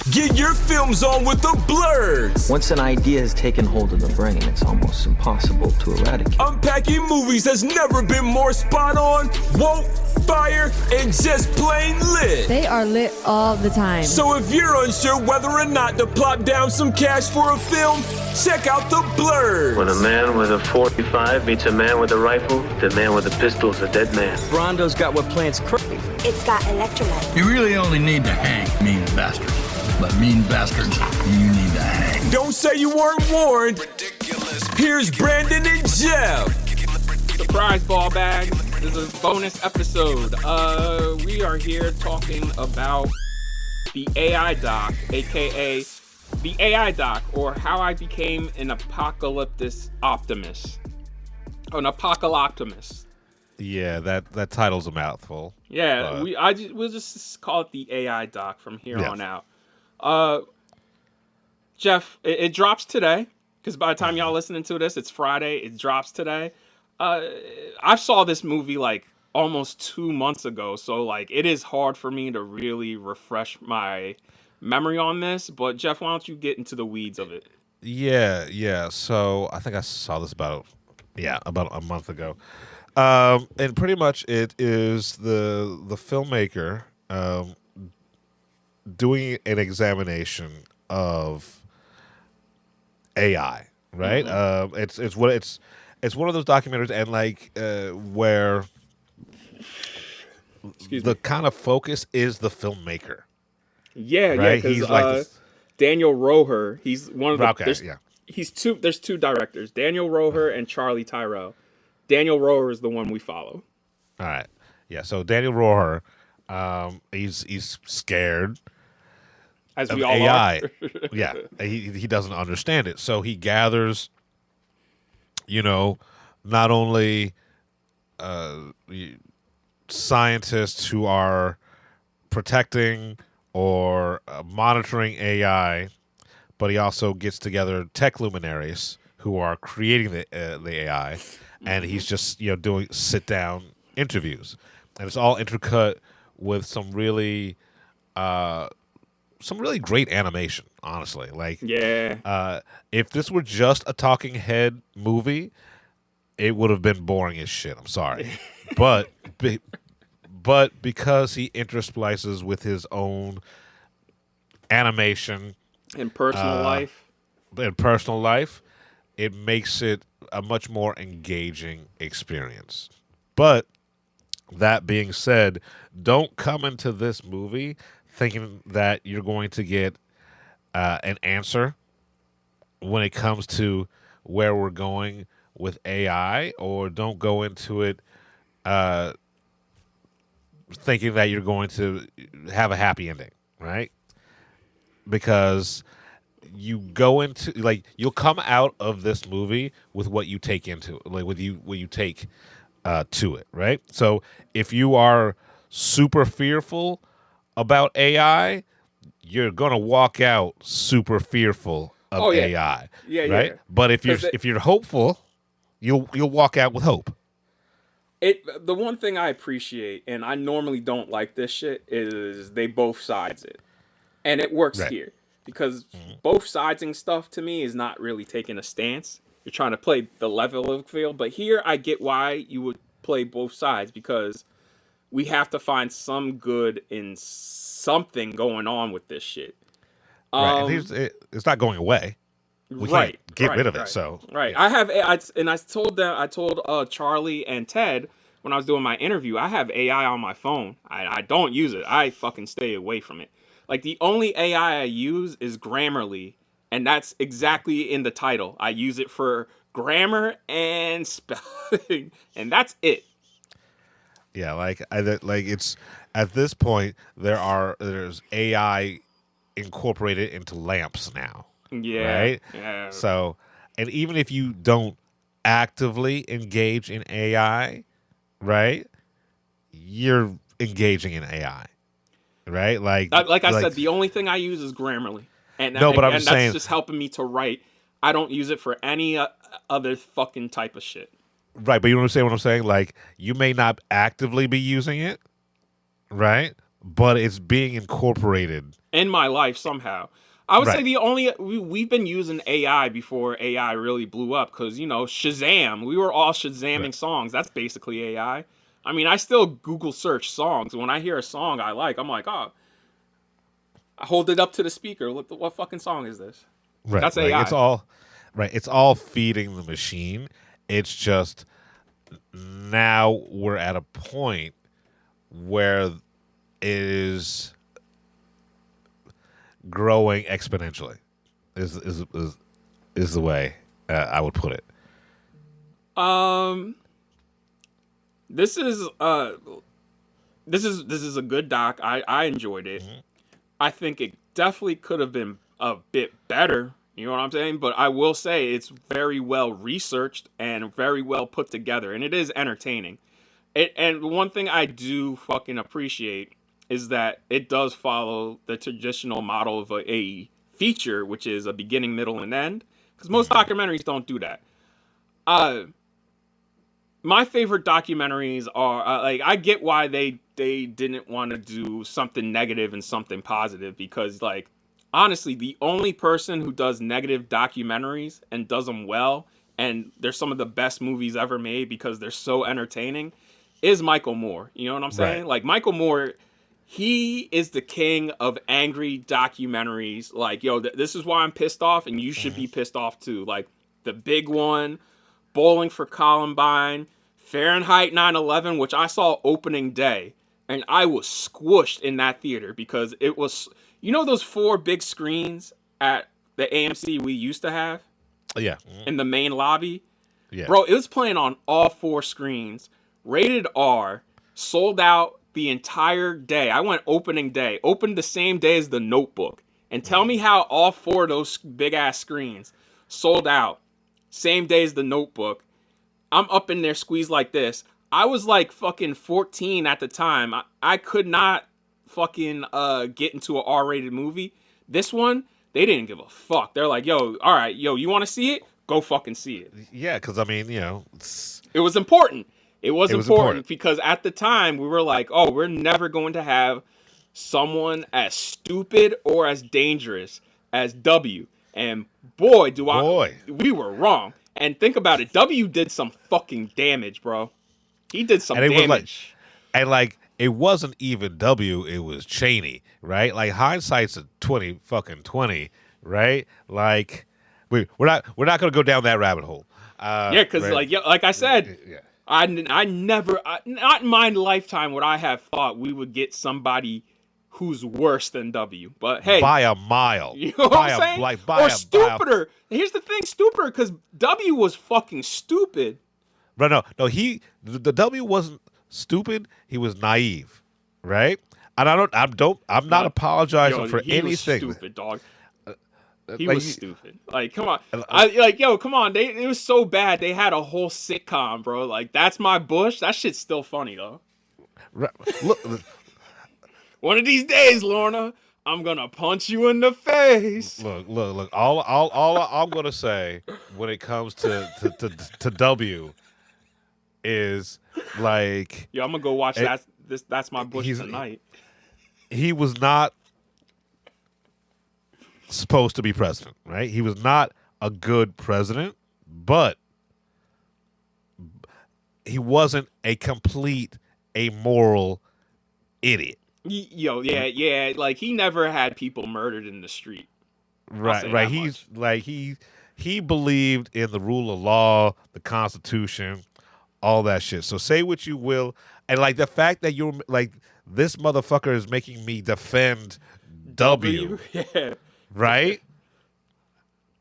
Get your films on with the Blurs. Once an idea has taken hold of the brain, it's almost impossible to eradicate. Unpacking movies has never been more spot on, woke, fire, and just plain lit. They are lit all the time. So if you're unsure whether or not to plop down some cash for a film, check out the Blurs. When a man with a 45 meets a man with a rifle, the man with a pistol is a dead man. Brondo's got what plants crave. It's got electrolyte. You really only need to hang mean bastards. But mean bastards, you need to hang. Don't say you weren't warned. Here's Brandon and Jeff. Surprise ball bag. This is a bonus episode. We are here talking about the AI doc, aka the AI doc, or how I became an optimist. An apocalyptimist. Yeah, that title's a mouthful. Yeah, we'll just call it the AI doc from here on out. Jeff, it drops today, because by the time y'all listening to this, it's Friday. It drops today. I saw this movie like almost 2 months ago, so like it is hard for me to really refresh my memory on this. But Jeff, why don't you get into the weeds of it? Yeah. So I think I saw this about a month ago. And pretty much it is the filmmaker doing an examination of AI, right? Mm-hmm. It's one of those documentaries, and like where the kind of focus is the filmmaker. Yeah, right? Because Daniel Roher, he's one of the. There's two directors, Daniel Roher and Charlie Tyrell. Daniel Roher is the one we follow. All right, yeah. So Daniel Roher, he's scared. As we all AI. are. Yeah, he doesn't understand it. So he gathers, not only scientists who are protecting or monitoring AI, but he also gets together tech luminaries who are creating the AI, and he's just doing sit-down interviews, and it's all intercut with some really great animation, honestly. Like, if this were just a talking head movie, it would have been boring as shit. I'm sorry, but because he intersplices with his own animation and personal life, it makes it a much more engaging experience. But that being said, don't come into this movie thinking that you're going to get an answer when it comes to where we're going with AI, or don't go into it thinking that you're going to have a happy ending, right? Because you go into you'll come out of this movie with what you take into it, what you take to it, right? So if you are super fearful about AI, you're gonna walk out super fearful of AI, right? Yeah. But if you're hopeful, you'll walk out with hope. The one thing I appreciate, and I normally don't like this shit, is they both sides it, and it works here because both sidesing stuff to me is not really taking a stance. You're trying to play the level of field, but here I get why you would play both sides, because we have to find some good in something going on with this shit. Right, it's not going away. We can't get rid of it. So yeah. I told Charlie and Ted when I was doing my interview, I have AI on my phone. I don't use it. I fucking stay away from it. Like, the only AI I use is Grammarly, and that's exactly in the title. I use it for grammar and spelling, and that's it. Yeah, it's at this point there's AI incorporated into lamps now. Yeah. Right? Yeah. So, and even if you don't actively engage in AI, right? You're engaging in AI. Right? Like I said, the only thing I use is Grammarly. And I'm that's saying, just helping me to write. I don't use it for any other fucking type of shit. Right, but you understand what I'm saying? Like, you may not actively be using it, right? But it's being incorporated in my life somehow. I would say Right. the only we've been using AI before AI really blew up because Shazam. We were all Shazamming Right. songs. That's basically AI. I mean, I still Google search songs. When I hear a song I like, I'm like, oh, I hold it up to the speaker. Look, what fucking song is this? Right. That's Like, AI. it's all right. It's all feeding the machine. It's just now we're at a point where it is growing exponentially. Is the way I would put it. This is a good doc. I enjoyed it. I think it definitely could have been a bit better. You know what I'm saying? But I will say it's very well researched and very well put together, and it is entertaining. And one thing I do fucking appreciate is that it does follow the traditional model of a feature, which is a beginning, middle, and end. Because most documentaries don't do that. My favorite documentaries are like, I get why they didn't want to do something negative and something positive, because like honestly the only person who does negative documentaries and does them well, and they're some of the best movies ever made because they're so entertaining, is Michael Moore. You know what I'm saying? Right. Like Michael Moore, he is the king of angry documentaries. Like, yo, this is why I'm pissed off and you should be pissed off too. Like The Big One, Bowling for Columbine, Fahrenheit 9/11, which I saw opening day, and I was squished in that theater because it was, those 4 big screens at the AMC we used to have Yeah. in the main lobby? Yeah. Bro, it was playing on all 4 screens, rated R, sold out the entire day. I went opening day, opened the same day as The Notebook, and tell me how all 4 of those big ass screens sold out same day as The Notebook. I'm up in there squeezed like this. I was like fucking 14 at the time. I could not fucking get into an R-rated movie. This one, they didn't give a fuck. They're like, yo, all right, yo, you want to see it? Go fucking see it. Yeah, because I mean, It was important. It was was important important. because at the time we were like, oh, we're never going to have someone as stupid or as dangerous as W. And boy, we were wrong. And think about it. W did some fucking damage, bro. He did some and it damage. was like it wasn't even W, it was Cheney, right? Like hindsight's a 20, right? Like we're not gonna go down that rabbit hole. Yeah, because right? like I said, Yeah. I never, not in my lifetime would I have thought we would get somebody who's worse than W. But hey, by a mile. you know what I'm saying? Or stupider. Here's the thing, stupider, because W was fucking stupid. No. The W wasn't stupid. He was naive, right? And I'm not apologizing for he anything. Was stupid, dog. He like, was stupid. Like, come on. Come on. It was so bad. They had a whole sitcom, bro. Like, That's My Bush. That shit's still funny, though. Look, One of these days, Lorna, I'm gonna punch you in the face. look. All I'm gonna say when it comes to W is like, Yo, I'm gonna go watch That's My Bush tonight. He was not supposed to be president, right? He was not a good president, but he wasn't a complete amoral idiot. Yo, yeah. Like, he never had people murdered in the street. Right. He's like he believed in the rule of law, the Constitution, all that shit. So say what you will, and like the fact that you're like, this motherfucker is making me defend W. Yeah. Right?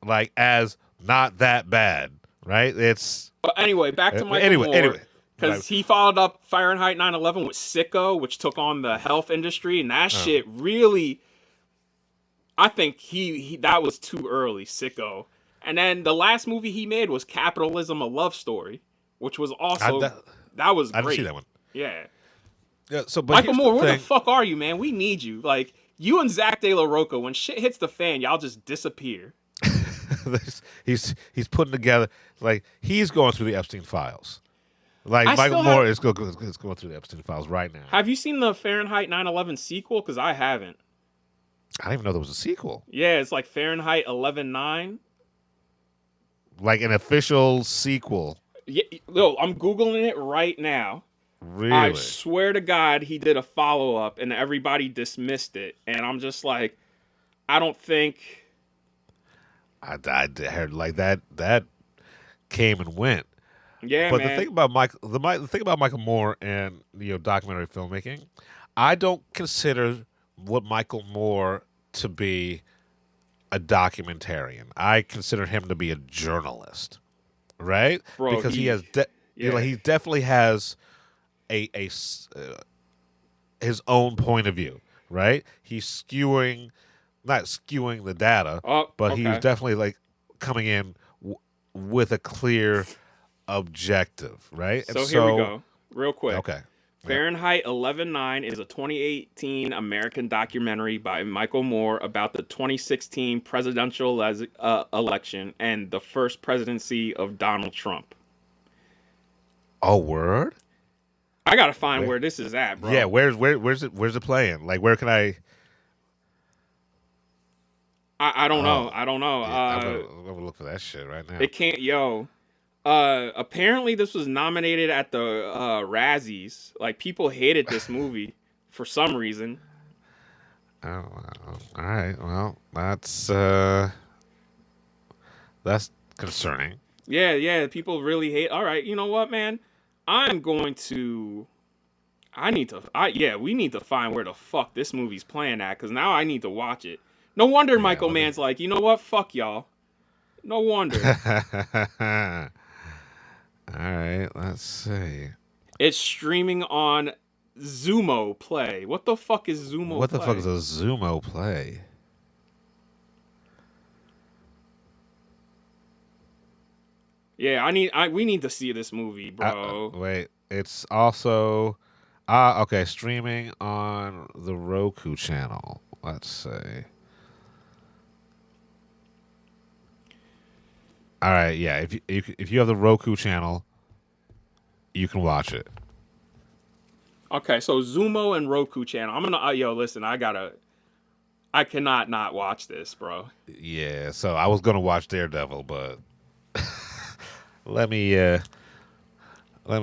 Like, as not that bad, right? It's But anyway, back to Michael Moore. Because he followed up Fahrenheit 9/11 with Sicko, which took on the health industry, and that shit really, I think he that was too early, Sicko. And then the last movie he made was Capitalism: A Love Story, which was also that was great. I didn't see that one. Yeah. Yeah. So, but Michael Moore, where the fuck are you, man? We need you. Like, you and Zach De La Rocca, when shit hits the fan, y'all just disappear. he's putting together, like, he's going through the Epstein files. Like, Michael Moore is going through the Epstein files right now. Have you seen the Fahrenheit 9/11 sequel? Because I haven't. I didn't even know there was a sequel. Yeah, it's like Fahrenheit 11/9. Like an official sequel. Yeah, no, I'm Googling it right now. Really? I swear to God, he did a follow-up and everybody dismissed it. And I'm just like, I don't think... I heard like that came and went. Yeah, but man. the thing about Michael Moore and documentary filmmaking, I don't consider what Michael Moore to be a documentarian. I consider him to be a journalist, right? Bro, because he definitely has his own point of view, right? He's not skewing the data, but okay. he's definitely like coming in with a clear objective, right? So here we go, real quick. Okay. Fahrenheit 11/9 is a 2018 American documentary by Michael Moore about the 2016 presidential election and the first presidency of Donald Trump. Oh, word? I gotta find where this is at, bro. Yeah, where's it playing? Like, where can I? I don't know. I don't know. I'm gonna look for that shit right now. It can't, apparently this was nominated at the Razzies. Like, people hated this movie for some reason. Oh, all right. Well, that's concerning. Yeah, people really hate. All right, you know what, man? we need to find where the fuck this movie's playing at, because now I need to watch it. No wonder Michael Mann's like, you know what? Fuck y'all. No wonder. All right, let's see. It's streaming on Zumo Play. What the fuck is Zumo Play? What the fuck is a Zumo Play? Yeah, we need to see this movie, bro. Wait, it's also okay, streaming on the Roku channel. Let's see. All right, yeah. If you have the Roku channel, you can watch it. Okay, so Zumo and Roku channel. I'm gonna listen. I cannot not watch this, bro. Yeah. So I was gonna watch Daredevil, but let me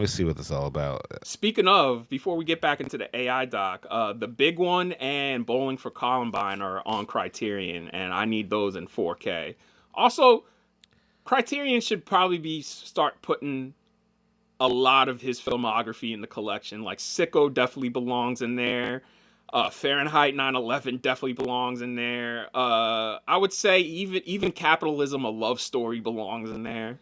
see what this is all about. Speaking of, before we get back into the AI doc, The Big One and Bowling for Columbine are on Criterion, and I need those in 4K. Also, Criterion should probably start putting a lot of his filmography in the collection. Like Sicko definitely belongs in there. Fahrenheit 9/11 definitely belongs in there. I would say even Capitalism, a Love Story belongs in there.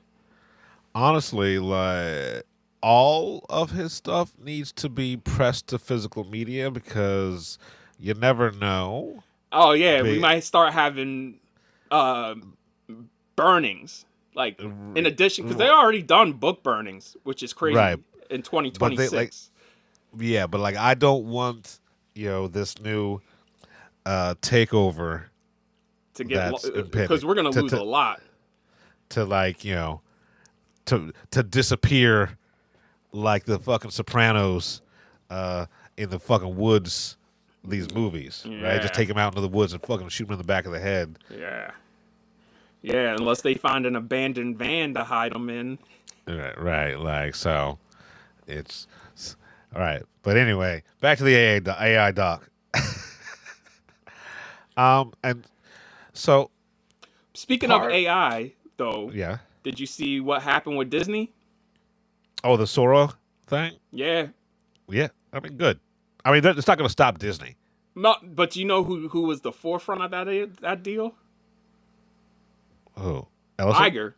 Honestly, like all of his stuff needs to be pressed to physical media because you never know. Oh yeah, we might start having burnings. Like, in addition, because they already done book burnings, which is crazy, right, in 2026. But I don't want, this new takeover to get, because we're going to lose a lot. To, to disappear like the fucking Sopranos in the fucking woods, these movies, right? Just take them out into the woods and fucking shoot them in the back of the head. Yeah. Yeah, unless they find an abandoned van to hide them in. Right. Like, so it's all right. But anyway, back to the AI doc. And so speaking of AI, though, yeah, did you see what happened with Disney? Oh, the Sora thing? Yeah. Yeah. I mean, good. I mean, it's not going to stop Disney. Not, but you know who was the forefront of that deal? Oh, Ellison? Iger.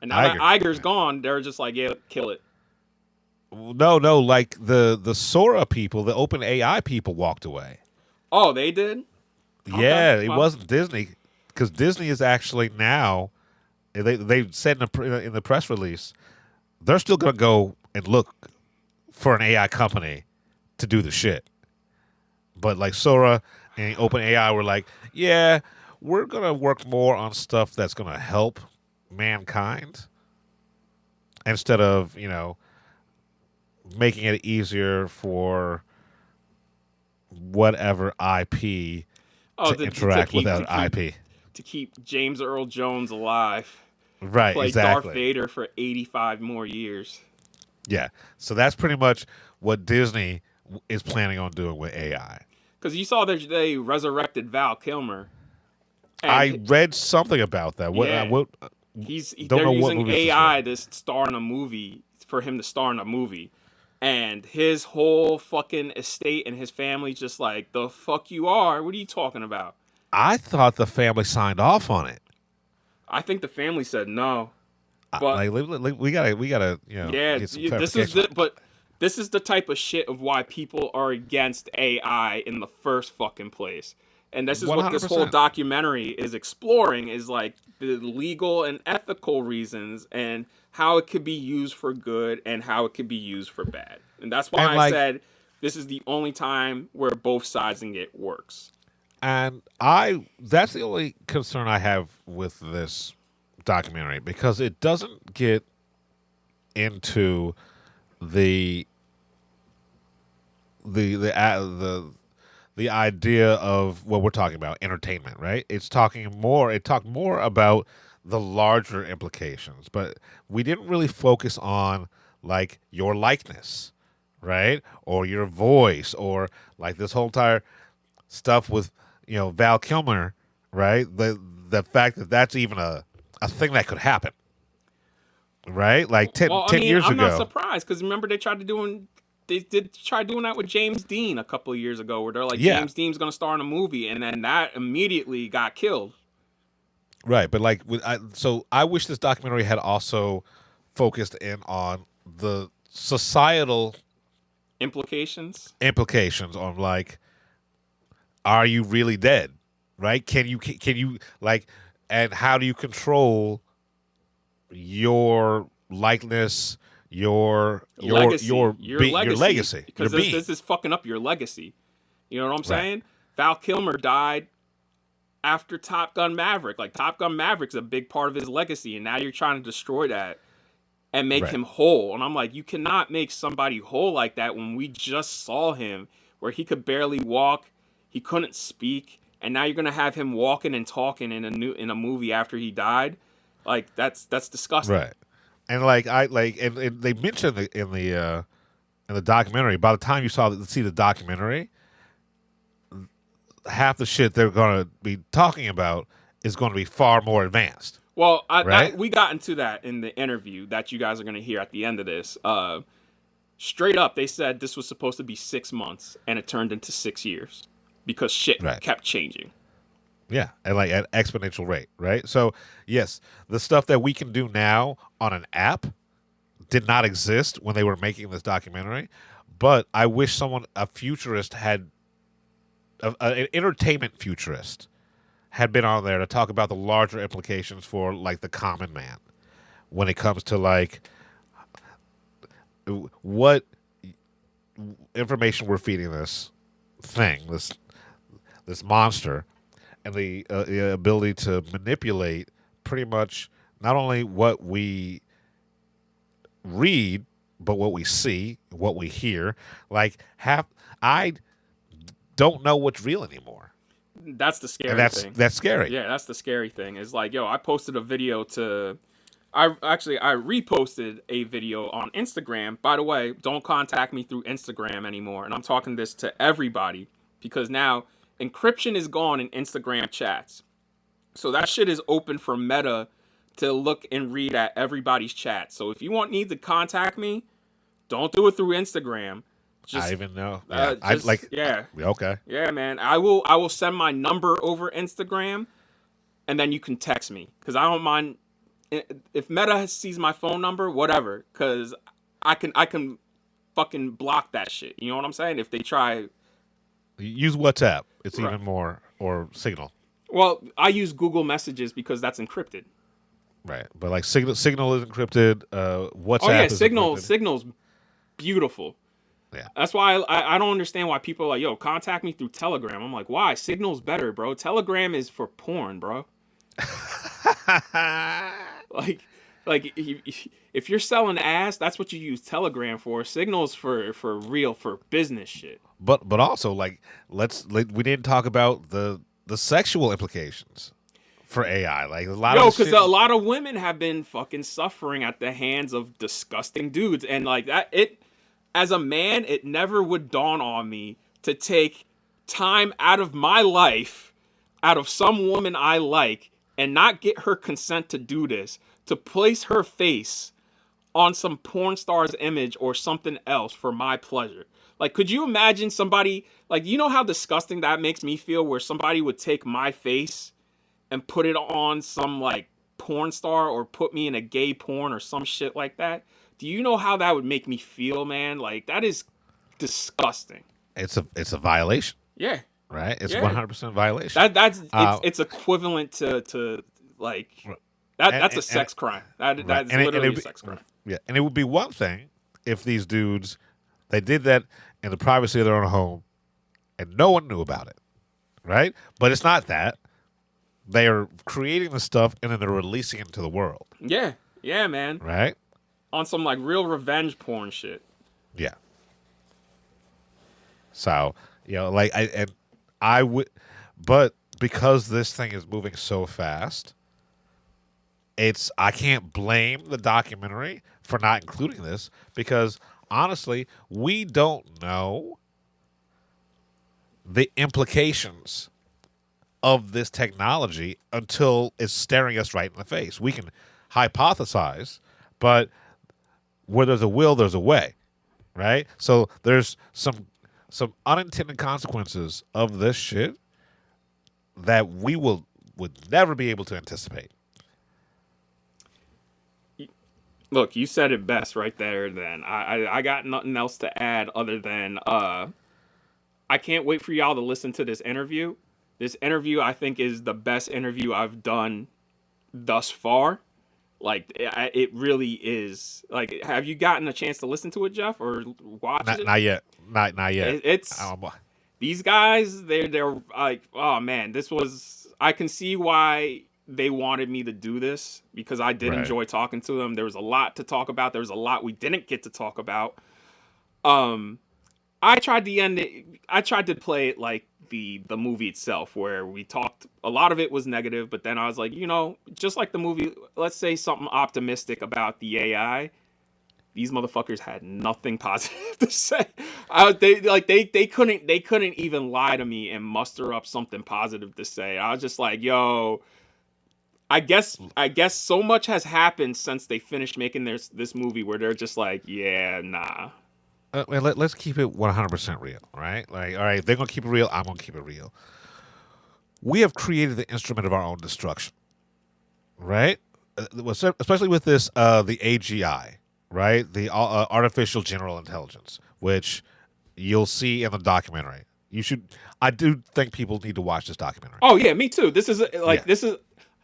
And now that Iger's gone, they're just like, yeah, kill it. No, like the Sora people, the Open AI people walked away. Oh, they did? Yeah, okay, it wasn't Disney, because Disney is actually now, they said in the press release, they're still going to go and look for an AI company to do the shit. But like Sora and Open AI were like, yeah, we're going to work more on stuff that's going to help mankind instead of, making it easier for whatever IP to interact without IP. To keep James Earl Jones alive. Right, Play exactly. Darth Vader for 85 more years. Yeah. So that's pretty much what Disney is planning on doing with AI. Because you saw that they resurrected Val Kilmer. I read something about that. What? They're using AI to star in a movie for him to star in a movie, and his whole fucking estate and his family's just like, the fuck you are? What are you talking about? I thought the family signed off on it. I think the family said no. But we gotta, you know. Yeah, get some this is the type of shit of why people are against AI in the first fucking place. And this is 100%. What this whole documentary is exploring, is like the legal and ethical reasons and how it could be used for good and how it could be used for bad. And that's why I said this is the only time where both siding it works. And that's the only concern I have with this documentary, because it doesn't get into the idea of what we're talking about, entertainment, right? It talked more about the larger implications, but we didn't really focus on like your likeness, right? Or your voice, or like this whole entire stuff with, you know, Val Kilmer, right? The fact that that's even a thing that could happen, right? Like 10 years ago. I'm not surprised, because remember they did try doing that with James Dean a couple of years ago, where they're like, James Dean's going to star in a movie, and then that immediately got killed. Right, but like, so I wish this documentary had also focused in on the societal implications on like, are you really dead? Right? Can you like, and how do you control your likeness? Your legacy. Because this is fucking up your legacy. You know what I'm saying? Val Kilmer died after Top Gun Maverick. Like, Top Gun Maverick's a big part of his legacy, and now you're trying to destroy that and make him whole. And I'm like, you cannot make somebody whole like that when we just saw him where he could barely walk, he couldn't speak, and now you're gonna have him walking and talking in a movie after he died. Like, that's disgusting. Right. And and they mentioned in the documentary, by the time you see the documentary, half the shit they're going to be talking about is going to be far more advanced. Well, we got into that in the interview that you guys are going to hear at the end of this. Straight up, they said this was supposed to be 6 months, and it turned into 6 years because shit kept changing. Yeah, and like at exponential rate, right? So, yes, the stuff that we can do now on an app did not exist when they were making this documentary, but I wish a futurist an entertainment futurist had been on there to talk about the larger implications for like the common man when it comes to like what information we're feeding this thing, this monster, and the ability to manipulate pretty much not only what we read, but what we see, what we hear. Like, I don't know what's real anymore. That's the scary thing. That's scary. Yeah, that's the scary thing. Is like, I posted a video I reposted a video on Instagram. By the way, don't contact me through Instagram anymore. And I'm talking this to everybody, because now encryption is gone in Instagram chats. So that shit is open for Meta to look and read at everybody's chat. So if you need to contact me, don't do it through Instagram. I even know. Okay. Yeah, man. I will send my number over Instagram, and then you can text me, because I don't mind if Meta sees my phone number, whatever, because I can fucking block that shit. You know what I'm saying? If they try. Use WhatsApp. It's even more, or Signal. Well, I use Google Messages because that's encrypted. Right, but like Signal is encrypted. WhatsApp is encrypted. Signal's beautiful. Yeah, that's why I don't understand why people are like, contact me through Telegram. I'm like, why? Signal's better, bro. Telegram is for porn, bro. like if you're selling ass, that's what you use Telegram for. Signal's for real, for business shit. But also, like, we didn't talk about the the sexual implications for AI. Like a lot Yo, of because a lot of women have been fucking suffering at the hands of disgusting dudes, and like that, as a man, it never would dawn on me to take time out of my life, out of some woman I like, and not get her consent to do this, to place her face on some porn star's image or something else for my pleasure. Like, could you imagine somebody, like, you know how disgusting that makes me feel, where somebody would take my face and put it on some, like, porn star, or put me in a gay porn or some shit like that? Do you know how that would make me feel, man? Like, that is disgusting. It's a violation. Yeah. Right? It's Yeah. 100% violation. It's equivalent to like, that's a sex crime. That's literally a sex crime. Yeah, and it would be one thing if these dudes, they did that in the privacy of their own home and no one knew about it, right? But it's not that. They are creating the stuff and then they're releasing it into the world. Yeah. Yeah, man. Right? On some, like, real revenge porn shit. Yeah. So, like, I would, but because this thing is moving so fast, I can't blame the documentary for not including this, because honestly, we don't know the implications of this technology until it's staring us right in the face. We can hypothesize, but where there's a will, there's a way, right? So there's some unintended consequences of this shit that we would never be able to anticipate. Look, you said it best right there. Then I got nothing else to add other than I can't wait for y'all to listen to this interview. This interview, I think, is the best interview I've done thus far. Like, it really is. Like, have you gotten a chance to listen to it, Jeff, or watch it? Not yet. Not yet. It's these guys. They're like, oh man, this was. I can see why they wanted me to do this, because I did enjoy talking to them. There was a lot to talk about. There was a lot we didn't get to talk about. I tried to end it. I tried to play it like the movie itself, where we talked. A lot of it was negative, but then I was like, just like the movie. Let's say something optimistic about the AI. These motherfuckers had nothing positive to say. They couldn't even lie to me and muster up something positive to say. I was just like, yo. I guess so much has happened since they finished making this movie, where they're just like, yeah, nah. Let's keep it 100% real, right? Like, all right, they're going to keep it real, I'm going to keep it real. We have created the instrument of our own destruction, right? Especially with this, the AGI, right? The artificial general intelligence, which you'll see in the documentary. I do think people need to watch this documentary. Oh yeah, me too. This is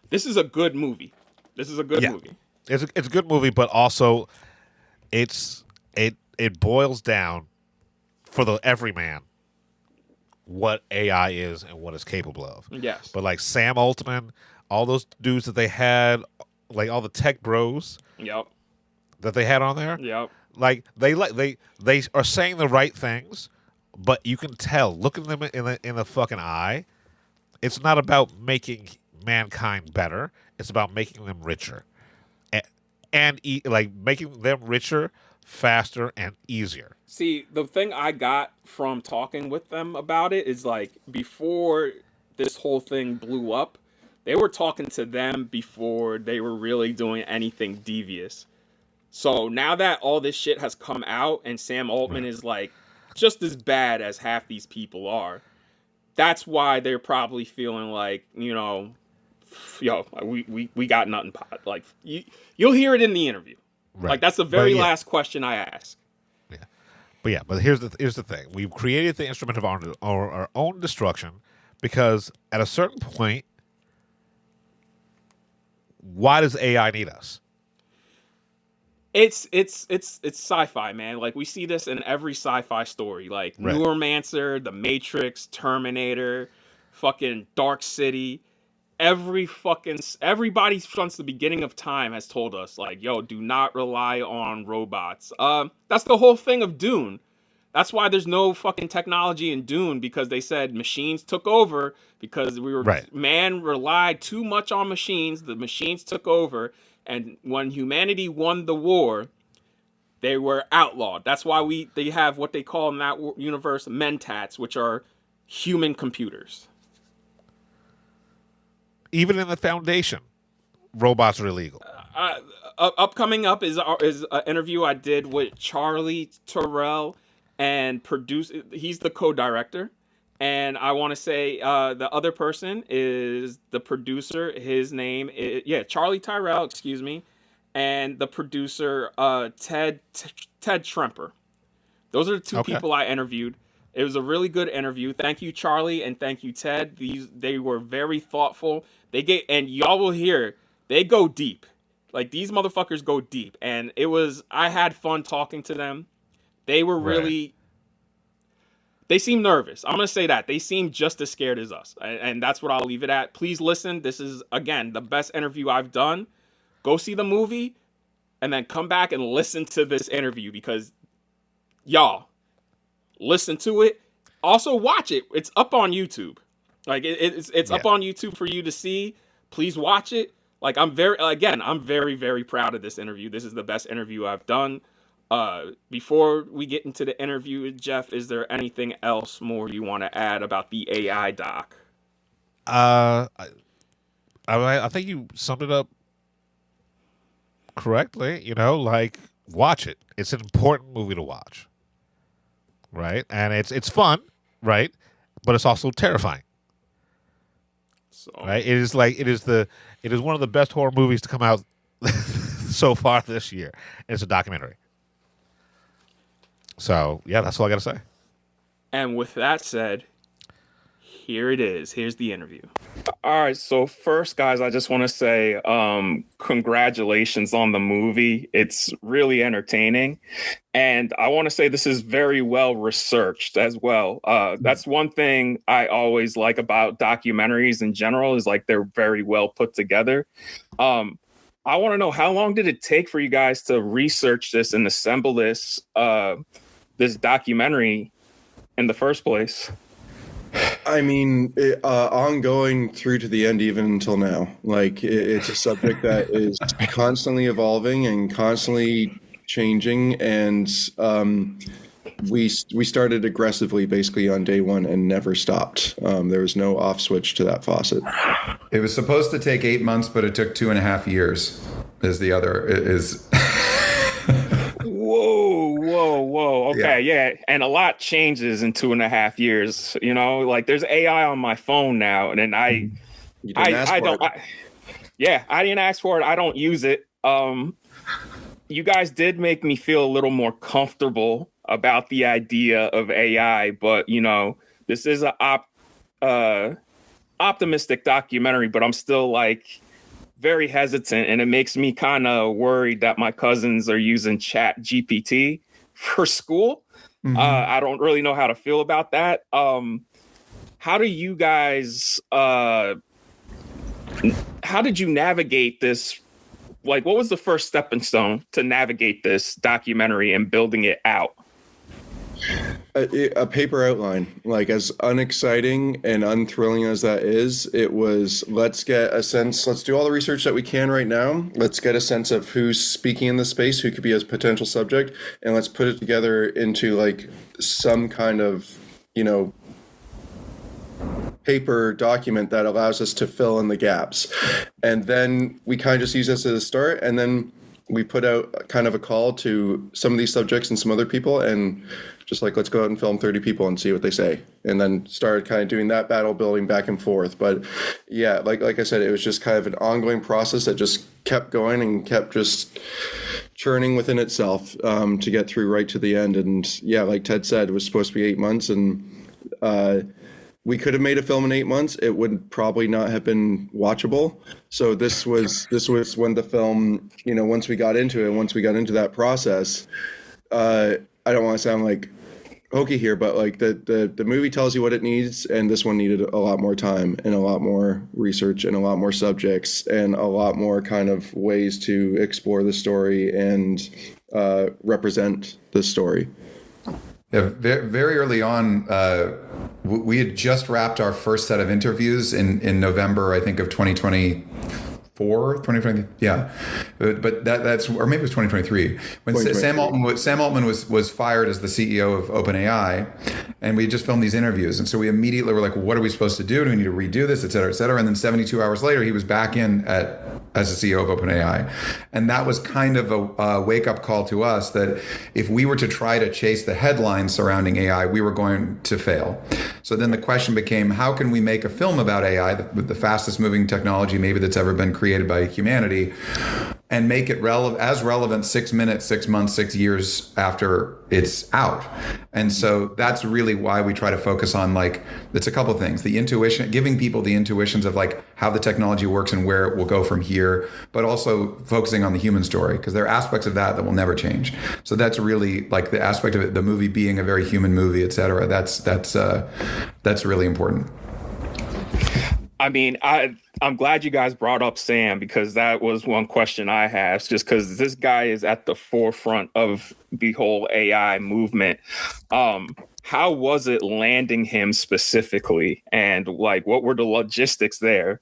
This is a good movie. This is a good movie. It's a good movie, but also it boils down for the everyman what AI is and what it's capable of. Yes. But like Sam Altman, all those dudes that they had, like all the tech bros. Yep. That they had on there. Yep. Like they are saying the right things, but you can tell. Look at them in the fucking eye. It's not about making mankind better. It's about making them richer, and making them richer, faster, and easier. See, the thing I got from talking with them about it is, like, before this whole thing blew up, they were talking to them before they were really doing anything devious. So now that all this shit has come out and Sam Altman is like just as bad as half these people are, that's why they're probably feeling like, we got nothing. Like, you'll hear it in the interview. Right. Like, that's the very last question I ask. Yeah. But here's the thing. We've created the instrument of our own destruction, because at a certain point, why does AI need us? It's sci-fi, man. Like, we see this in every sci-fi story. Like, Neuromancer, The Matrix, Terminator, fucking Dark City. Everybody since the beginning of time has told us, like, yo, do not rely on robots. That's the whole thing of Dune. That's why there's no fucking technology in Dune, because they said machines took over because man relied too much on machines. The machines took over, and when humanity won the war, they were outlawed. That's why they have what they call in that universe mentats, which are human computers. Even in the Foundation, robots are illegal. Upcoming up is an interview I did with Charlie Tyrell, and he's the co-director. And I want to say the other person is the producer. His name is, Charlie Tyrell, excuse me. And the producer, Ted Tremper. Those are the two people I interviewed. It was a really good interview. Thank you, Charlie, and thank you, Ted. They were very thoughtful. And y'all will hear, they go deep. Like, these motherfuckers go deep. And I had fun talking to them. They were really, they seem nervous. I'm going to say that. They seem just as scared as us. And that's what I'll leave it at. Please listen. This is, again, the best interview I've done. Go see the movie and then come back and listen to this interview, because y'all, listen to it. Also watch it. It's up on YouTube. Like, it's up on YouTube for you to see. Please watch it. Like, I'm very, very proud of this interview. This is the best interview I've done. Before we get into the interview, Jeff, is there anything else more you want to add about the AI doc? I think you summed it up correctly. Like, watch it. It's an important movie to watch, right? And it's fun, right? But it's also terrifying. So, right? It is one of the best horror movies to come out so far this year. And it's a documentary. So, yeah, that's all I got to say. And with that said, here it is. Here's the interview. All right. So first, guys, I just want to say congratulations on the movie. It's really entertaining. And I want to say this is very well researched as well. That's one thing I always like about documentaries in general, is like they're very well put together. I want to know, how long did it take for you guys to research this and assemble this documentary in the first place? I mean, ongoing through to the end, even until now. Like, it's a subject that is constantly evolving and constantly changing. And we started aggressively basically on day one and never stopped. There was no off switch to that faucet. It was supposed to take 8 months, but it took 2.5 years. Is Whoa. Okay, yeah. And a lot changes in 2.5 years. Like, there's AI on my phone now, and I didn't ask for it. I don't use it. You guys did make me feel a little more comfortable about the idea of AI, but this is a optimistic documentary, but I'm still like very hesitant, and it makes me kind of worried that my cousins are using Chat GPT for school. Mm-hmm. I don't really know how to feel about that. How do you guys, how did you navigate this? Like, what was the first stepping stone to navigate this documentary and building it out? A paper outline. Like, as unexciting and unthrilling as that is, it was, let's do all the research that we can right now. Let's get a sense of who's speaking in the space, who could be a potential subject, and let's put it together into like some kind of, paper document that allows us to fill in the gaps. And then we kind of just use this as a start, and then we put out kind of a call to some of these subjects and some other people, and just like, let's go out and film 30 people and see what they say. And then started kind of doing that battle building back and forth. But yeah, like I said, it was just kind of an ongoing process that just kept going and kept just churning within itself to get through right to the end. And yeah, like Ted said, it was supposed to be 8 months, and we could have made a film in 8 months. It would probably not have been watchable. So this was when the film, once we got into it, once we got into that process, I don't want to sound like hokey here, but like the movie tells you what it needs, and this one needed a lot more time and a lot more research and a lot more subjects and a lot more kind of ways to explore the story and represent the story. Very early on, we had just wrapped our first set of interviews in November, I think, of 2020, yeah, but that's, or maybe it was 2023 when Sam Altman was fired as the CEO of OpenAI, and we just filmed these interviews, and so we immediately were like, well, what are we supposed to do? Do we need to redo this, et cetera, et cetera? And then 72 hours later, he was back in as the CEO of OpenAI, and that was kind of a wake up call to us that if we were to try to chase the headlines surrounding AI, we were going to fail. So then the question became, how can we make a film about AI, the fastest moving technology maybe that's ever been created by humanity, and make it as relevant 6 minutes, 6 months, 6 years after it's out? And so that's really why we try to focus on, like, it's a couple of things: the intuition, giving people the intuitions of like how the technology works and where it will go from here, but also focusing on the human story, because there are aspects of that will never change. So that's really like the aspect of it, the movie being a very human movie, et cetera. That's really important. I mean, I'm glad you guys brought up Sam, because that was one question I have, just because this guy is at the forefront of the whole AI movement. How was it landing him specifically, and like what were the logistics there?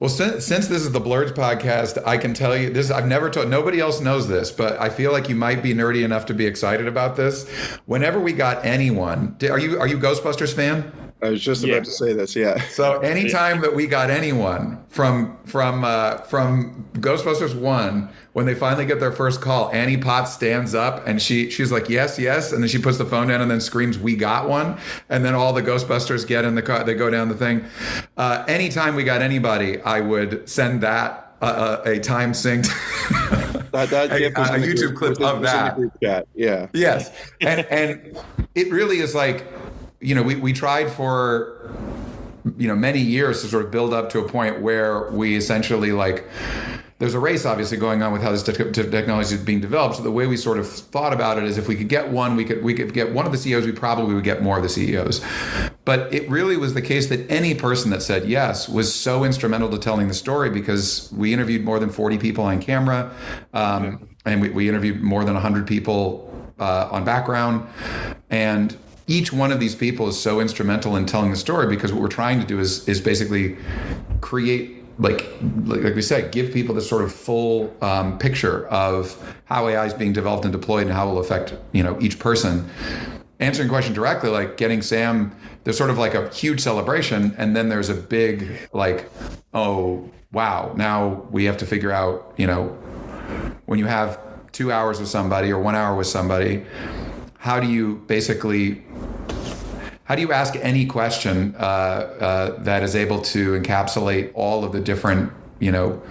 Well, since this is the Blurred podcast, I can tell you this. I've never told, nobody else knows this, but I feel like you might be nerdy enough to be excited about this. Whenever we got anyone, are you Ghostbusters fan? I was just about to say this, yeah. So anytime that we got anyone from Ghostbusters 1, when they finally get their first call, Annie Potts stands up and she's like, yes, yes. And then she puts the phone down and then screams, we got one. And then all the Ghostbusters get in the car, they go down the thing. Anytime we got anybody, I would send that a time synced a YouTube clip of that. Yeah. Yes. And it really is like, you know, we tried for, you know, many years to sort of build up to a point where we essentially, like, there's a race obviously going on with how this technology is being developed. So the way we sort of thought about it is if we could get one, we could get one of the CEOs, we probably would get more of the CEOs. But it really was the case that any person that said yes was so instrumental to telling the story, because we interviewed more than 40 people on camera, and we interviewed more than 100 people on background. And each one of these people is so instrumental in telling the story, because what we're trying to do is basically create, like we said, give people this sort of full picture of how AI is being developed and deployed and how it will affect, you know, each person. Answering the question directly, like getting Sam, there's sort of like a huge celebration, and then there's a big, like, oh, wow, now we have to figure out, you know, when you have 2 hours with somebody or 1 hour with somebody, how do you ask any question that is able to encapsulate all of the different, you know,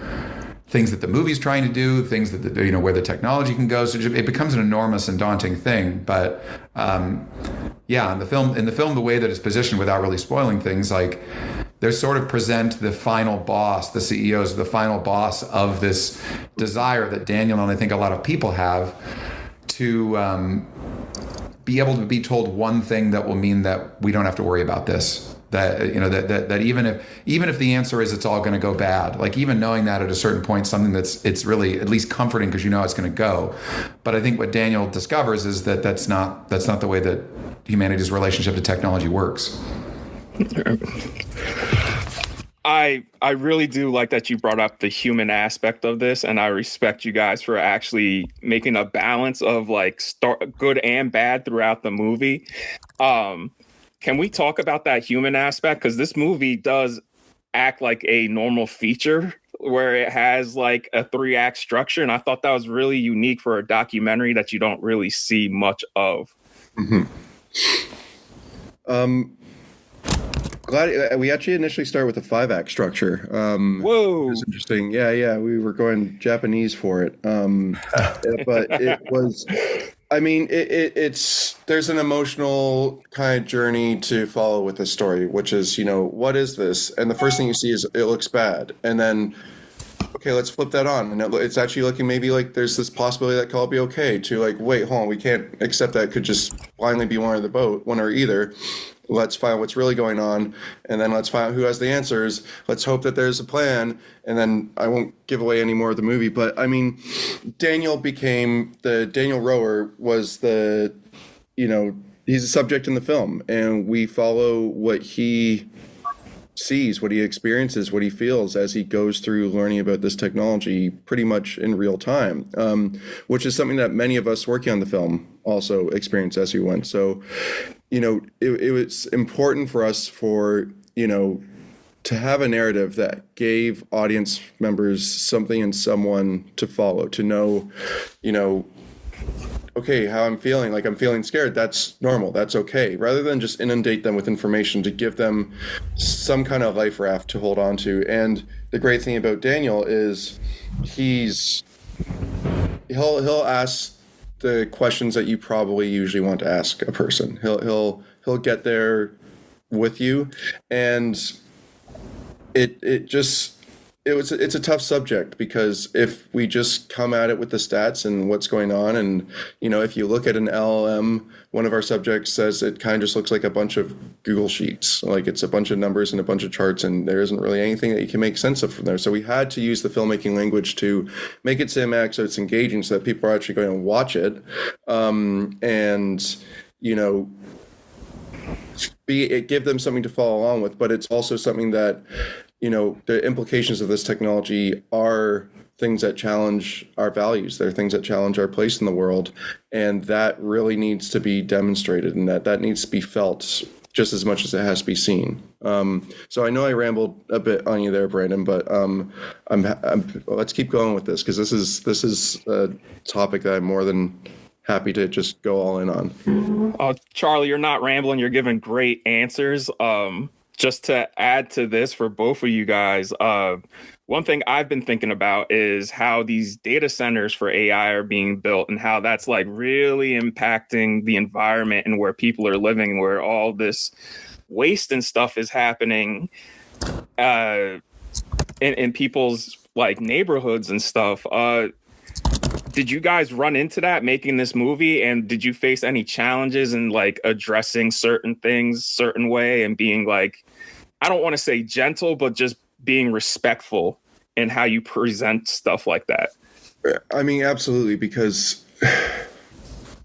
things that the movie's trying to do, things that you know, where the technology can go. So it becomes an enormous and daunting thing. But yeah, in the film, the way that it's positioned, without really spoiling things, like they sort of present the final boss, the CEOs, the final boss of this desire that Daniel and I think a lot of people have to be able to be told one thing that will mean that we don't have to worry about this. That, you know, that even if the answer is it's all going to go bad, like even knowing that at a certain point, something it's really at least comforting, because you know it's going to go. But I think what Daniel discovers is that that's not the way that humanity's relationship to technology works. I really do like that you brought up the human aspect of this, and I respect you guys for actually making a balance of like good and bad throughout the movie. Can we talk about that human aspect? Because this movie does act like a normal feature where it has like a 3-act structure, and I thought that was really unique for a documentary that you don't really see much of. Mm-hmm. Glad we actually initially started with a 5-act structure. Whoa, it was interesting. Yeah, we were going Japanese for it, but it was. I mean, it's there's an emotional kind of journey to follow with this story, which is, you know, what is this? And the first thing you see is it looks bad, and then, okay, let's flip that on, and it's actually looking maybe like there's this possibility that could all be okay. To like, wait, hold on, we can't accept that. It could just blindly be one or either. Let's find out what's really going on, and then let's find out who has the answers. Let's hope that there's a plan, and then I won't give away any more of the movie. But I mean, Daniel Rower was the, you know, he's a subject in the film, and we follow what he sees, what he experiences, what he feels as he goes through learning about this technology pretty much in real time, which is something that many of us working on the film also experienced as we went. So, it was important for us to have a narrative that gave audience members something and someone to follow, to know, okay, how I'm feeling, like I'm feeling scared, that's normal, that's okay, rather than just inundate them with information, to give them some kind of life raft to hold on to. And the great thing about Daniel is he'll ask the questions that you probably usually want to ask a person. He'll get there with you, and it's a tough subject, because if we just come at it with the stats and what's going on, and if you look at an LLM, one of our subjects says it kind of just looks like a bunch of Google Sheets, like it's a bunch of numbers and a bunch of charts, and there isn't really anything that you can make sense of from there. So we had to use the filmmaking language to make it cinematic, so it's engaging, so that people are actually going to watch it, give them something to follow along with. But it's also something that the implications of this technology are things that challenge our values. They're things that challenge our place in the world. And that really needs to be demonstrated, and that needs to be felt just as much as it has to be seen. So I know I rambled a bit on you there, Brandon, but let's keep going with this, because this is a topic that I'm more than happy to just go all in on. Charlie, you're not rambling. You're giving great answers. Just to add to this for both of you guys, one thing I've been thinking about is how these data centers for AI are being built, and how that's like really impacting the environment and where people are living, where all this waste and stuff is happening in people's like neighborhoods and stuff. Did you guys run into that making this movie? And did you face any challenges in like addressing certain things certain way and being like, I don't want to say gentle, but just being respectful in how you present stuff like that? I mean, absolutely, because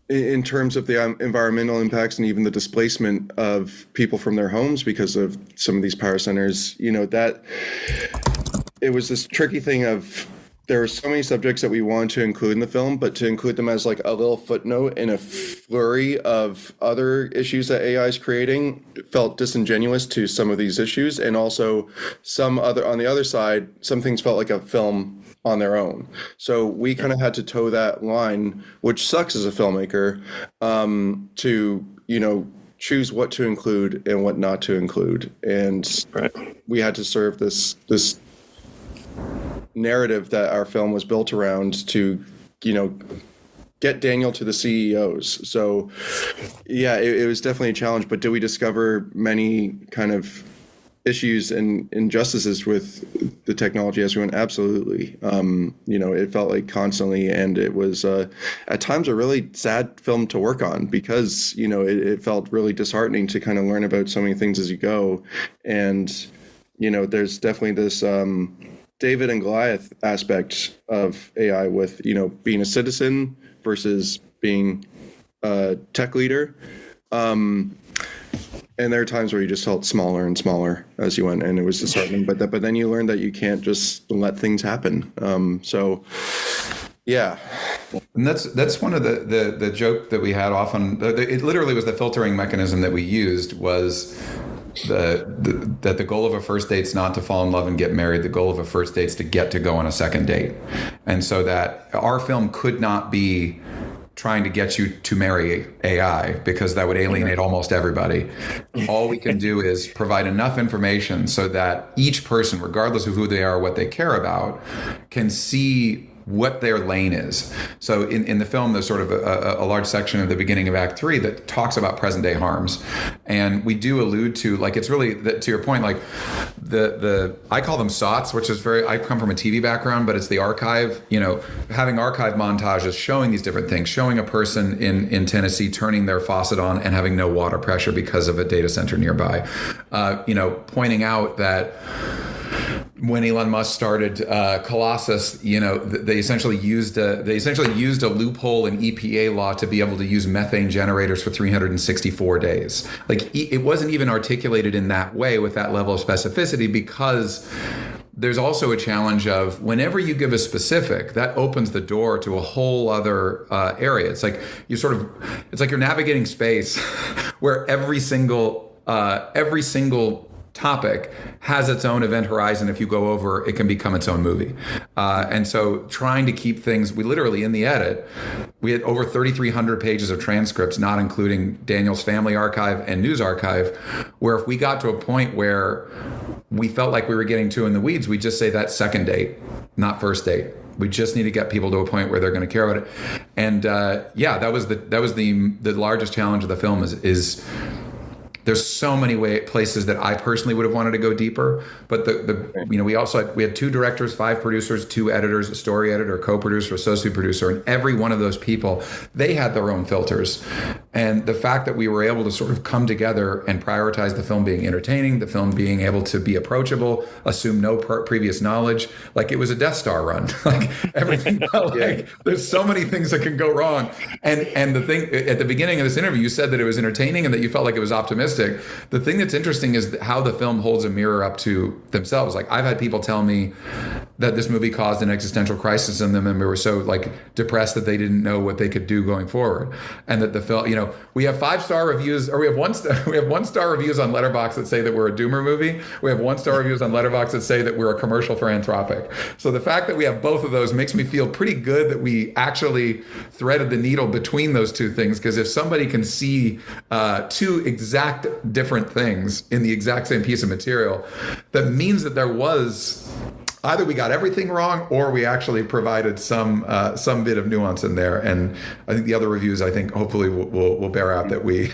in terms of the environmental impacts and even the displacement of people from their homes because of some of these power centers, that it was this tricky thing of, there are so many subjects that we wanted to include in the film, but to include them as like a little footnote in a flurry of other issues that AI is creating felt disingenuous to some of these issues. And also on the other side, some things felt like a film on their own. So we kind of had to toe that line, which sucks as a filmmaker, to, choose what to include and what not to include. And we had to serve this narrative that our film was built around to, get Daniel to the CEOs. So yeah, it was definitely a challenge, but did we discover many kind of issues and injustices with the technology as we went? Absolutely. It felt like constantly, and it was at times a really sad film to work on, because, it felt really disheartening to kind of learn about so many things as you go. And, there's definitely this, David and Goliath aspect of AI with, being a citizen versus being a tech leader. And there are times where you just felt smaller and smaller as you went, and it was disheartening. But then you learned that you can't just let things happen. Yeah. And that's one of the joke that we had often. It literally was the filtering mechanism that we used was that the goal of a first date's not to fall in love and get married. The goal of a first date's to get to go on a second date. And so that our film could not be trying to get you to marry AI, because that would alienate almost everybody. All we can do is provide enough information so that each person, regardless of who they are, what they care about, can see what their lane is. So in the film, there's sort of a large section at the beginning of Act 3 that talks about present day harms. And we do allude to, like, it's really, to your point, like I call them SOTs, which is I come from a TV background, but it's the archive, having archive montages showing these different things, showing a person in Tennessee turning their faucet on and having no water pressure because of a data center nearby, pointing out that when Elon Musk started Colossus, they essentially used a loophole in EPA law to be able to use methane generators for 364 days. Like, it wasn't even articulated in that way with that level of specificity, because there's also a challenge of whenever you give a specific, that opens the door to a whole other area. It's like you're navigating space where every single topic has its own event horizon. If you go over, it can become its own movie. And so trying to keep things, we literally, in the edit, we had over 3,300 pages of transcripts, not including Daniel's family archive and news archive, where if we got to a point where we felt like we were getting too in the weeds, we just say that's second date, not first date. We just need to get people to a point where they're going to care about it. And that was the largest challenge of the film is there's so many places that I personally would have wanted to go deeper, but we had 2 directors, 5 producers, 2 editors, a story editor, a co-producer, associate producer, and every one of those people, they had their own filters. And the fact that we were able to sort of come together and prioritize the film being entertaining, the film being able to be approachable, assume no previous knowledge, like it was a Death Star run, like everything felt like there's so many things that can go wrong. And the thing at the beginning of this interview, you said that it was entertaining and that you felt like it was optimistic. The thing that's interesting is how the film holds a mirror up to themselves. Like, I've had people tell me that this movie caused an existential crisis in them, and we were so depressed that they didn't know what they could do going forward. And that the film, we have 5-star reviews, or we have 1-star reviews on Letterboxd that say that we're a doomer movie. We have 1-star reviews on Letterboxd that say that we're a commercial for Anthropic. So the fact that we have both of those makes me feel pretty good that we actually threaded the needle between those two things. Because if somebody can see 2 exact different things in the exact same piece of material, that means that there was either we got everything wrong or we actually provided some bit of nuance in there. And I think the other reviews, hopefully will bear out that we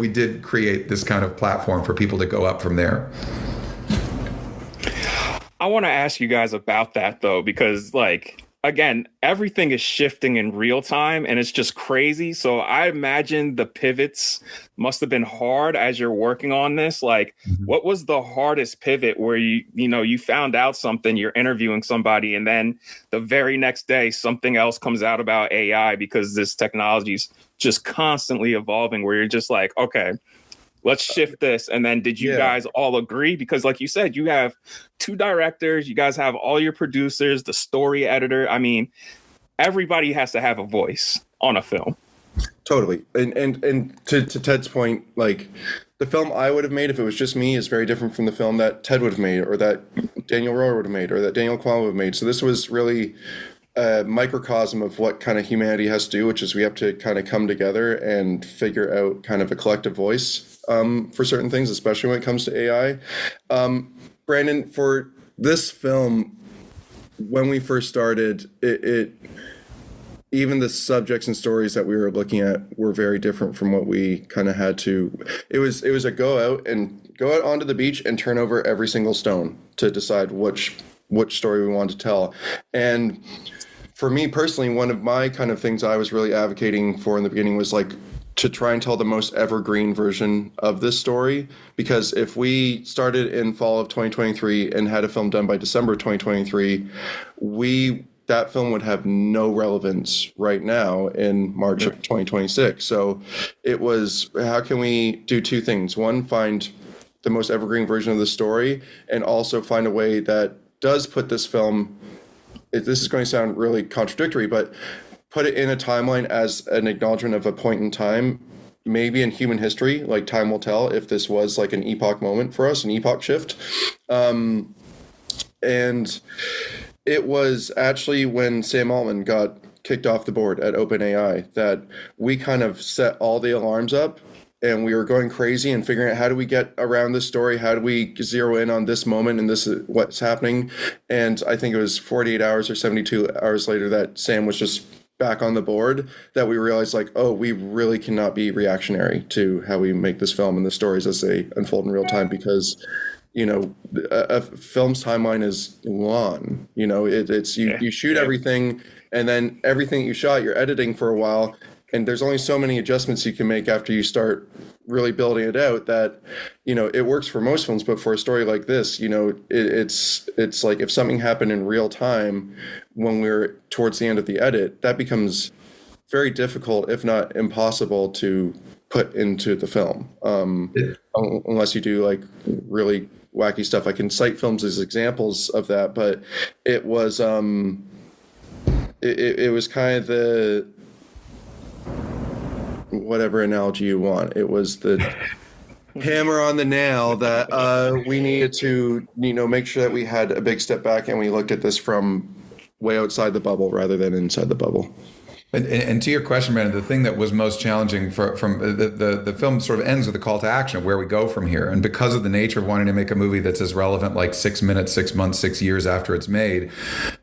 did create this kind of platform for people to go up from there. I want to ask you guys about that, though, because again, everything is shifting in real time and it's just crazy. So I imagine the pivots must have been hard as you're working on this. What was the hardest pivot where you found out something, you're interviewing somebody, and then the very next day something else comes out about AI because this technology is just constantly evolving, where you're just like, okay, let's shift this. And then did you guys all agree? Because like you said, you have 2 directors, you guys have all your producers, the story editor. I mean, everybody has to have a voice on a film. Totally. And to Ted's point, the film I would have made if it was just me is very different from the film that Ted would have made, or that Daniel Rohr would have made, or that Daniel Kwan would have made. So this was really a microcosm of what kind of humanity has to do, which is we have to kind of come together and figure out kind of a collective voice for certain things, especially when it comes to AI. Brandon, for this film, when we first started, it even the subjects and stories that we were looking at were very different from what we kind of had to. It was a go out onto the beach and turn over every single stone to decide which story we wanted to tell. And for me personally, one of my kind of things I was really advocating for in the beginning was to try and tell the most evergreen version of this story. Because if we started in fall of 2023 and had a film done by December 2023, that film would have no relevance right now in March of 2026. So it was, how can we do 2 things? One, find the most evergreen version of the story, and also find a way that does put this film, this is going to sound really contradictory, but put it in a timeline as an acknowledgement of a point in time, maybe in human history. Time will tell if this was an epoch moment for us, an epoch shift. And it was actually when Sam Altman got kicked off the board at OpenAI that we kind of set all the alarms up, and we were going crazy and figuring out, how do we get around this story? How do we zero in on this moment and this is what's happening? And I think it was 48 hours or 72 hours later that Sam was just back on the board, that we realized we really cannot be reactionary to how we make this film and the stories as they unfold in real time, because a film's timeline is long. You shoot everything, and then everything you shot, you're editing for a while, and there's only so many adjustments you can make after you start really building it out that, it works for most films, but for a story like this, it's like if something happened in real time when we're towards the end of the edit, that becomes very difficult, if not impossible, to put into the film, unless you do like really wacky stuff. I can cite films as examples of that, but it was it was kind of the, whatever analogy you want, it was the hammer on the nail that we needed to make sure that we had a big step back and we looked at this from way outside the bubble rather than inside the bubble. And to your question, Brandon, the thing that was most challenging from the film sort of ends with a call to action of where we go from here. And because of the nature of wanting to make a movie that's as relevant like 6 minutes, 6 months, 6 years after it's made,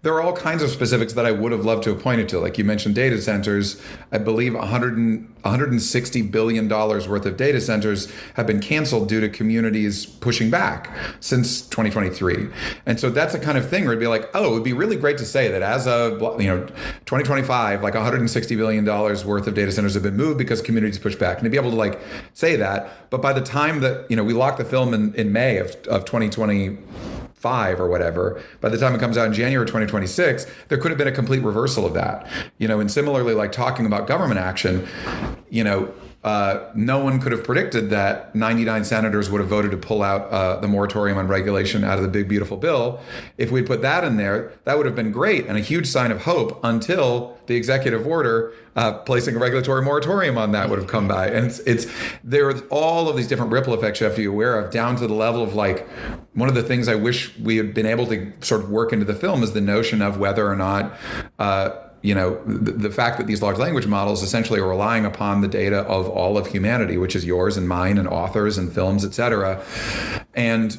there are all kinds of specifics that I would have loved to have pointed to. Like you mentioned data centers, I believe $160 billion worth of data centers have been canceled due to communities pushing back since 2023. And so that's the kind of thing where it'd be like, oh, it would be really great to say that as of 2025, like $160 billion worth of data centers have been moved because communities push back. And to be able to like say that, but by the time that, we lock the film in May of 2025 or whatever, by the time it comes out in January 2026, there could have been a complete reversal of that. And similarly, like talking about government action, no one could have predicted that 99 senators would have voted to pull out the moratorium on regulation out of the big, beautiful bill. If we put that in there, that would have been great and a huge sign of hope until the executive order placing a regulatory moratorium on that would have come by. And there are all of these different ripple effects you have to be aware of, down to the level of like, one of the things I wish we had been able to sort of work into the film is the notion of whether or not the fact that these large language models essentially are relying upon the data of all of humanity, which is yours and mine and authors and films, et cetera. And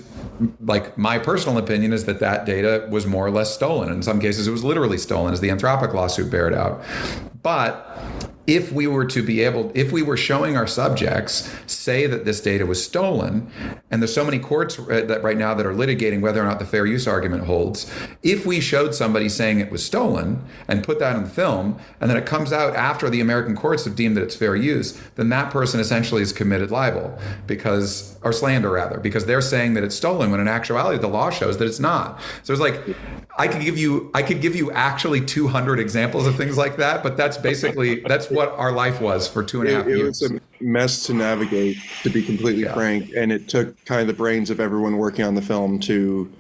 like my personal opinion is that data was more or less stolen. In some cases, it was literally stolen, as the Anthropic lawsuit bared out. But if we were showing our subjects say that this data was stolen, and there's so many courts that right now that are litigating whether or not the fair use argument holds, if we showed somebody saying it was stolen and put that in the film, and then it comes out after the American courts have deemed that it's fair use, then that person essentially is committed libel, or slander rather, because they're saying that it's stolen when in actuality the law shows that it's not. So it's like, I could give you actually 200 examples of things like that, but that's what our life was for 2.5 years. It was a mess to navigate, to be completely frank, and it took kind of the brains of everyone working on the film to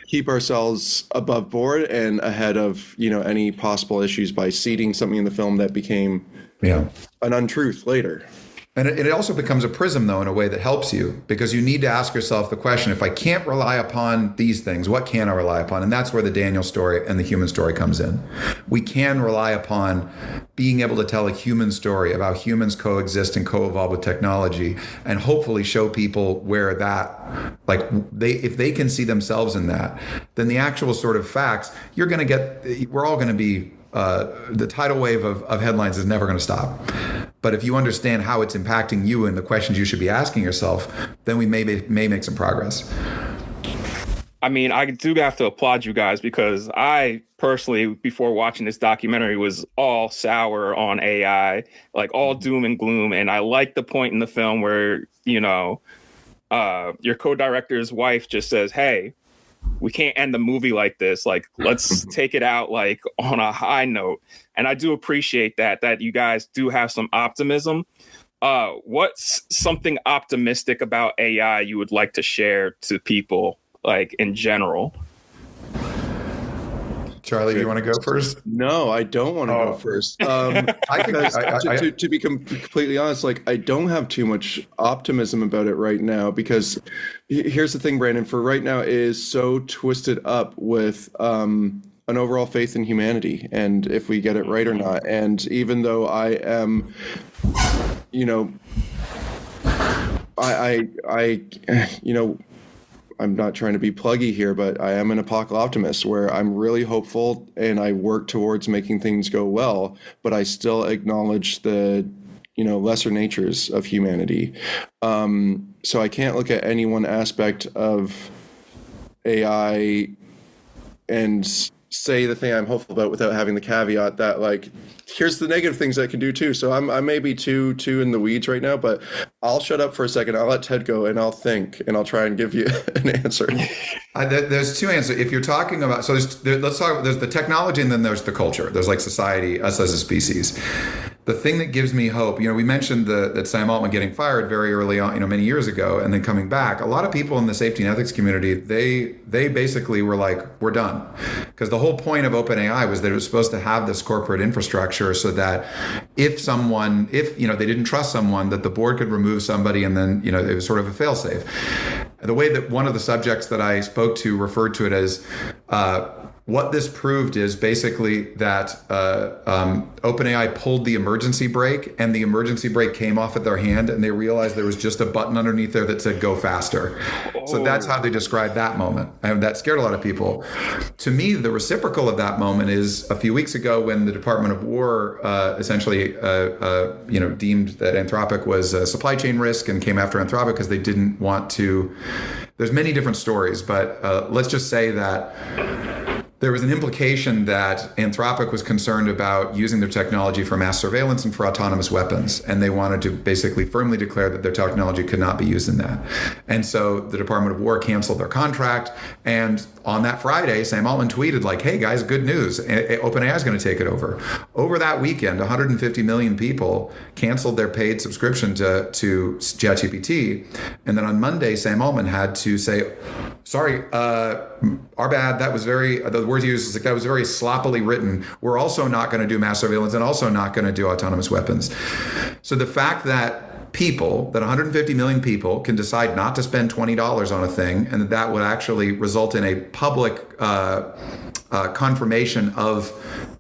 keep ourselves above board and ahead of any possible issues by seeding something in the film that became an untruth later. And it also becomes a prism, though, in a way that helps you, because you need to ask yourself the question, if I can't rely upon these things, what can I rely upon? And that's where the Daniel story and the human story comes in. We can rely upon being able to tell a human story of how humans coexist and co-evolve with technology, and hopefully show people where that, if they can see themselves in that, then the actual sort of facts, we're all going to be, the tidal wave of headlines is never going to stop. But if you understand how it's impacting you and the questions you should be asking yourself, then we may make some progress. I mean, I do have to applaud you guys, because I personally, before watching this documentary, was all sour on AI, like all doom and gloom. And I like the point in the film where, your co-director's wife just says, hey, we can't end the movie like this. Like, let's take it out like on a high note. And I do appreciate that you guys do have some optimism. What's something optimistic about AI you would like to share to people, like in general? Charlie, do you want to go first? No, I don't want to go first. To be completely honest, I don't have too much optimism about it right now, because here's the thing, Brandon, for right now it is so twisted up with an overall faith in humanity and if we get it right or not. And even though I am, I'm not trying to be pluggy here, but I am an apocalyptimist where I'm really hopeful and I work towards making things go well, but I still acknowledge the, lesser natures of humanity. So I can't look at any one aspect of AI and say the thing I'm hopeful about without having the caveat that, like, here's the negative things I can do too. So I may be too in the weeds right now, but I'll shut up for a second. I'll let Ted go and I'll think and I'll try and give you an answer. There's two answers. If you're talking about, so there's the technology and then there's the culture. There's like society, us as a species. The thing that gives me hope, we mentioned that Sam Altman getting fired very early on, many years ago, and then coming back. A lot of people in the safety and ethics community, they basically were like, we're done. Because the whole point of OpenAI was that it was supposed to have this corporate infrastructure so that if they didn't trust someone, that the board could remove somebody and then, it was sort of a fail-safe. The way that one of the subjects that I spoke to referred to it as, what this proved is basically that OpenAI pulled the emergency brake, and the emergency brake came off at their hand, and they realized there was just a button underneath there that said "go faster." So that's how they described that moment, and that scared a lot of people. To me, the reciprocal of that moment is a few weeks ago when the Department of War essentially, deemed that Anthropic was a supply chain risk and came after Anthropic because they didn't want to. There's many different stories, but let's just say that there was an implication that Anthropic was concerned about using their technology for mass surveillance and for autonomous weapons. And they wanted to basically firmly declare that their technology could not be used in that. And so the Department of War canceled their contract. And on that Friday, Sam Altman tweeted like, hey guys, good news. OpenAI is going to take it over. Over that weekend, 150 million people canceled their paid subscription to ChatGPT. And then on Monday, Sam Altman had to say, sorry, our bad. That was the words he used was like, that was very sloppily written. We're also not going to do mass surveillance and also not going to do autonomous weapons. So the fact that 150 million people can decide not to spend $20 on a thing, and that would actually result in a public confirmation of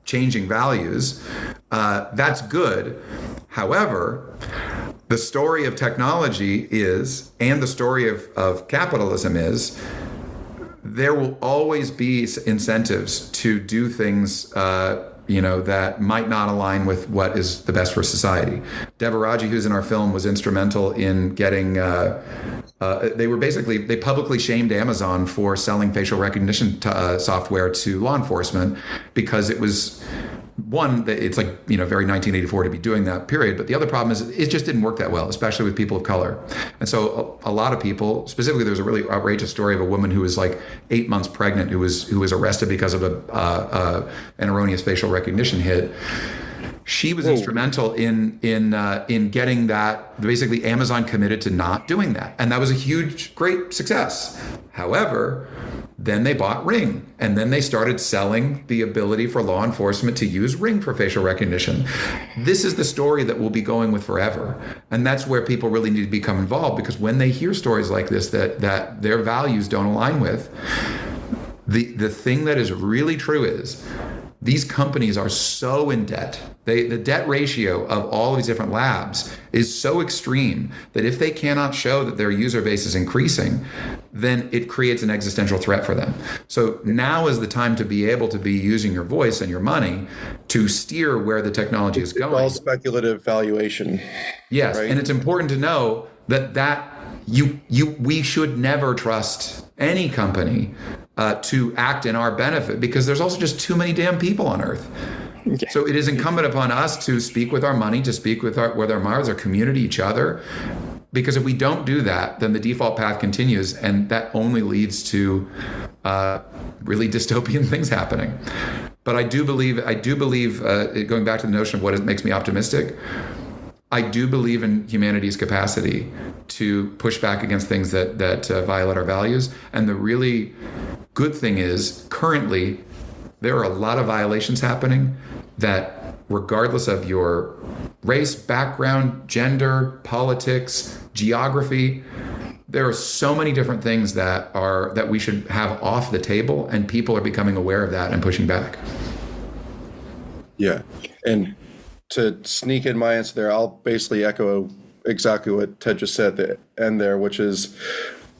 changing values, that's good. However, the story of technology is, and the story of capitalism is, there will always be incentives to do things, that might not align with what is the best for society. Devaraji, who's in our film, was instrumental in getting. They publicly shamed Amazon for selling facial recognition software to law enforcement because it was. One, it's like, very 1984 to be doing that, period. But the other problem is it just didn't work that well, especially with people of color. And so a lot of people, specifically, there was a really outrageous story of a woman who was like 8 months pregnant who was arrested because of an erroneous facial recognition hit. She was instrumental in getting that. Basically, Amazon committed to not doing that. And that was a great success. However, then they bought Ring, and then they started selling the ability for law enforcement to use Ring for facial recognition. This is the story that we'll be going with forever. And that's where people really need to become involved, because when they hear stories like this that their values don't align with, the thing that is really true is these companies are so in debt. The debt ratio of all of these different labs is so extreme that if they cannot show that their user base is increasing, then it creates an existential threat for them. So now is the time to be able to be using your voice and your money to steer where the technology is going. It's all speculative valuation. Yes, right? And it's important to know that we should never trust any company to act in our benefit, because there's also just too many damn people on Earth. Okay. So it is incumbent upon us to speak with our money, to speak with our minds, our community, each other. Because if we don't do that, then the default path continues, and that only leads to really dystopian things happening. But I do believe, going back to the notion of what makes me optimistic, I do believe in humanity's capacity to push back against things that violate our values. And the really good thing is, currently, there are a lot of violations happening that, regardless of your race, background, gender, politics, geography, there are so many different things that we should have off the table, and people are becoming aware of that and pushing back. Yeah. And to sneak in my answer there, I'll basically echo exactly what Ted just said at the end there, which is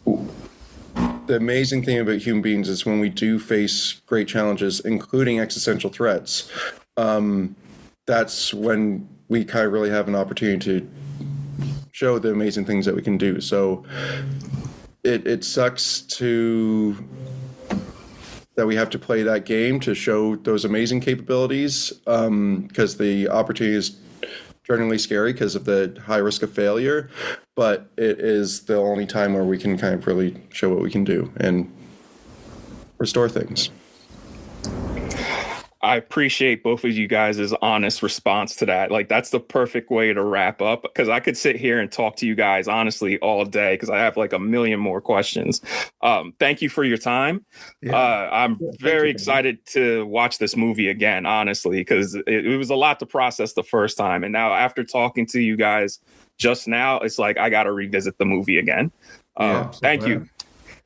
the amazing thing about human beings is when we do face great challenges, including existential threats, that's when we kind of really have an opportunity to show the amazing things that we can do. So it sucks to that we have to play that game to show those amazing capabilities, because the opportunity is generally scary because of the high risk of failure, but it is the only time where we can kind of really show what we can do and restore things. I appreciate both of you guys' honest response to that. Like, that's the perfect way to wrap up, because I could sit here and talk to you guys honestly all day because I have like a million more questions. Thank you for your time. I'm very excited to watch this movie again, honestly, because it was a lot to process the first time. And now after talking to you guys just now, it's like I got to revisit the movie again. Thank you.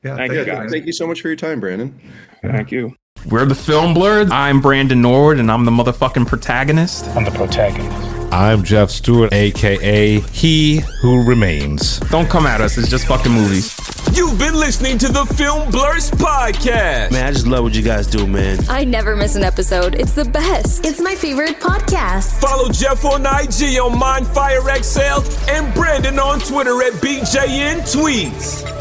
Yeah, thank you, guys. Thank you so much for your time, Brandon. Thank you. We're the Film Blurs. I'm Brandon Nord, and I'm the motherfucking protagonist. I'm the protagonist. I'm Jeff Stewart, a.k.a. He Who Remains. Don't come at us. It's just fucking movies. You've been listening to the Film Blurs podcast. Man, I just love what you guys do, man. I never miss an episode. It's the best. It's my favorite podcast. Follow Jeff on IG on MindFireXL and Brandon on Twitter at BJN Tweets.